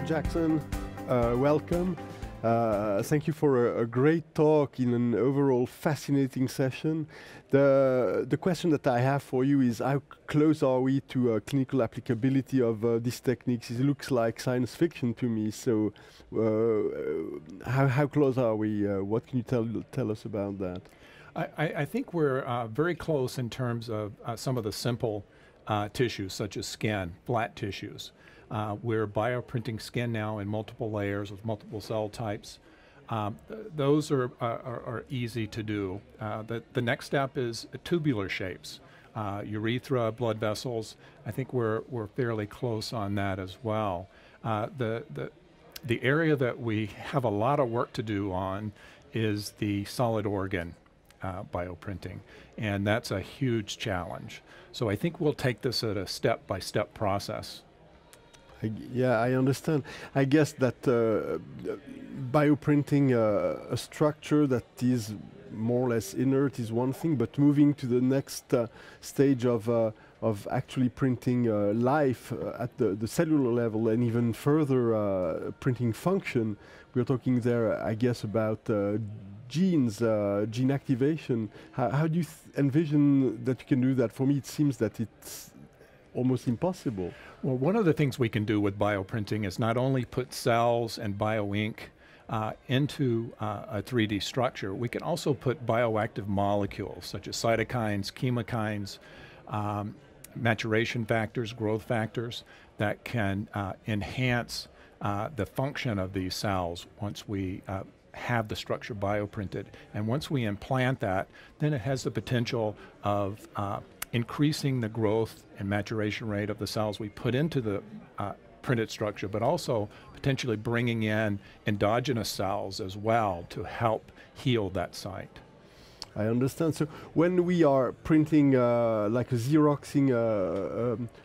Jackson, welcome. Thank you for a great talk in an overall fascinating session. The question that I have for you is how close are we to clinical applicability of these techniques? It looks like science fiction to me, so how close are we? What can you tell us about that? I think we're very close in terms of some of the simple tissues, such as skin, flat tissues. We're bioprinting skin now in multiple layers with multiple cell types. Those are easy to do. The next step is tubular shapes, urethra, blood vessels. I think we're fairly close on that as well. The area that we have a lot of work to do on is the solid organ bioprinting, and that's a huge challenge. So I think we'll take this at a step-by-step process. Yeah, I understand. I guess that bioprinting a structure that is more or less inert is one thing, but moving to the next stage of actually printing life at the cellular level and even further printing function, we're talking there, I guess, about genes, gene activation. How do you envision that you can do that? For me, it seems that it's almost impossible. Well, one of the things we can do with bioprinting is not only put cells and bioink into a 3D structure, we can also put bioactive molecules such as cytokines, chemokines, maturation factors, growth factors that can enhance the function of these cells once we have the structure bioprinted. And once we implant that, then it has the potential of increasing the growth and maturation rate of the cells we put into the printed structure, but also potentially bringing in endogenous cells as well to help heal that site. I understand. So when we are printing, like Xeroxing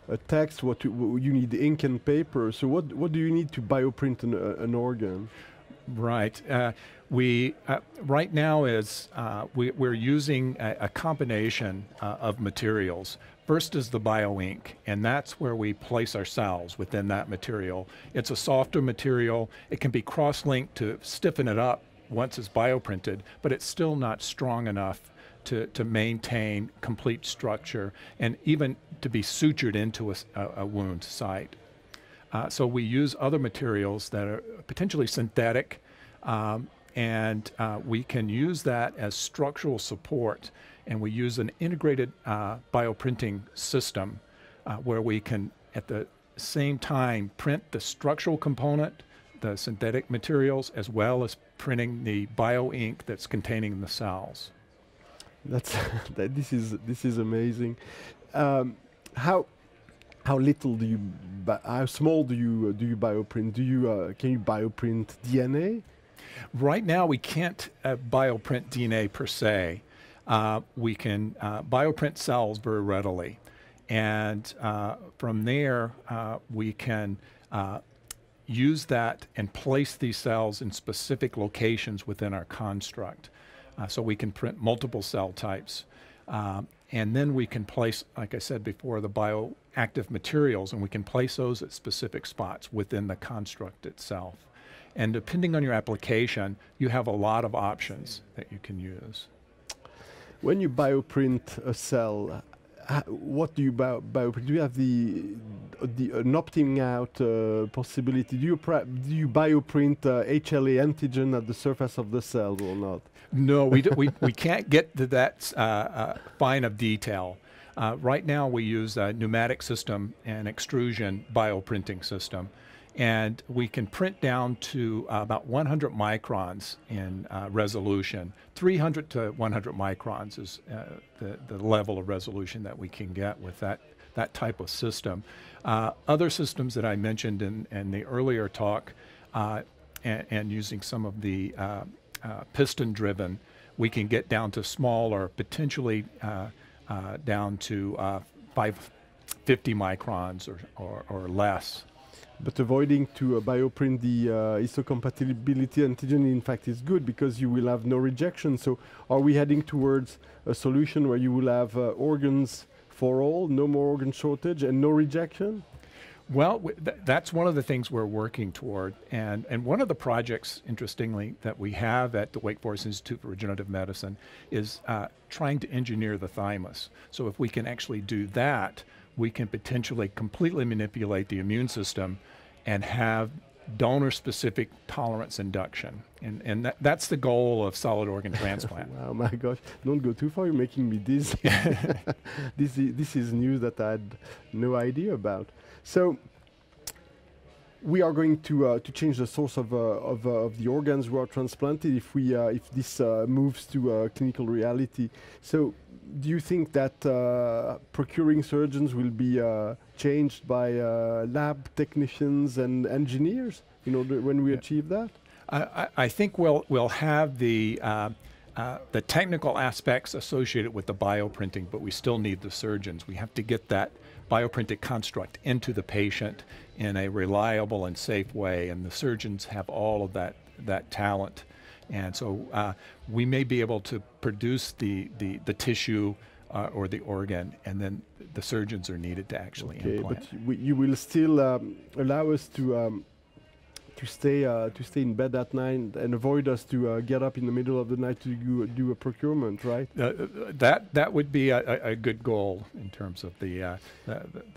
a text, you need ink and paper. So what do you need to bioprint an organ? Right. Right now we're using a combination of materials. First is the bioink, and that's where we place our cells within that material. It's a softer material. It can be cross-linked to stiffen it up once it's bioprinted, but it's still not strong enough to maintain complete structure and even to be sutured into a wound site. So we use other materials that are potentially synthetic, and we can use that as structural support, and we use an integrated bioprinting system where we can at the same time print the structural component, the synthetic materials, as well as printing the bioink that's containing the cells. This is amazing. How little do you, how small do you bioprint? Can you bioprint DNA? Right now, we can't bioprint DNA per se. We can bioprint cells very readily, and from there we can use that and place these cells in specific locations within our construct. So we can print multiple cell types. And then we can place, like I said before, the bioactive materials, and we can place those at specific spots within the construct itself. And depending on your application, you have a lot of options that you can use. When you bioprint a cell, what do you bioprint? Do you have an opting out possibility? Do you bioprint HLA antigen at the surface of the cell or not? No, we can't get to that fine of detail. Right now we use a pneumatic system and extrusion bioprinting system, and we can print down to about 100 microns in resolution. 300 to 100 microns is the level of resolution that we can get with that type of system. Other systems that I mentioned in the earlier talk, and using some of the piston-driven, we can get down to smaller, potentially down to 550 microns or less. But avoiding to bioprint the histocompatibility antigen, in fact, is good because you will have no rejection. So are we heading towards a solution where you will have organs for all, no more organ shortage, and no rejection? Well, that's one of the things we're working toward. And one of the projects, interestingly, that we have at the Wake Forest Institute for Regenerative Medicine is trying to engineer the thymus. So if we can actually do that, we can potentially completely manipulate the immune system and have donor-specific tolerance induction. And that's the goal of solid organ transplant. Wow, my gosh, don't go too far, you're making me dizzy. This is news that I had no idea about. So we are going to change the source of the organs who are transplanted if this moves to clinical reality. So do you think that procuring surgeons will be changed by lab technicians and engineers in order when we achieve that? I think we'll have the technical aspects associated with the bioprinting, but we still need the surgeons. We have to get that bioprinted construct into the patient in a reliable and safe way, and the surgeons have all of that talent. And so we may be able to produce the tissue or the organ, and then the surgeons are needed to actually implant. But you will still allow us to stay in bed at night and avoid us to get up in the middle of the night to do a procurement, right? That would be a good goal in terms of the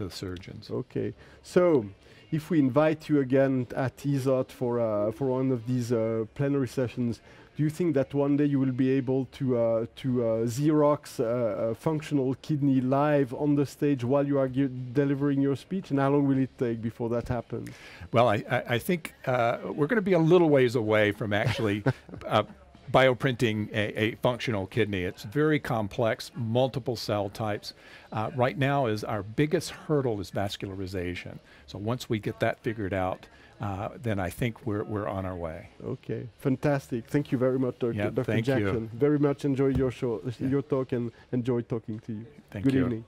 surgeons. Okay, so if we invite you again at ESOT for one of these plenary sessions, do you think that one day you will be able to Xerox a functional kidney live on the stage while you are delivering your speech? And how long will it take before that happens? Well, I think we're going to be a little ways away from actually bioprinting a functional kidney. It's very complex, multiple cell types. Right now is our biggest hurdle is vascularization. So once we get that figured out, then I think we're on our way. Okay, fantastic. Thank you very much, Dr. Yeah, Dr. thank Jackson. you. Very much enjoyed your show, your talk, and enjoyed talking to you. Thank Good you. evening.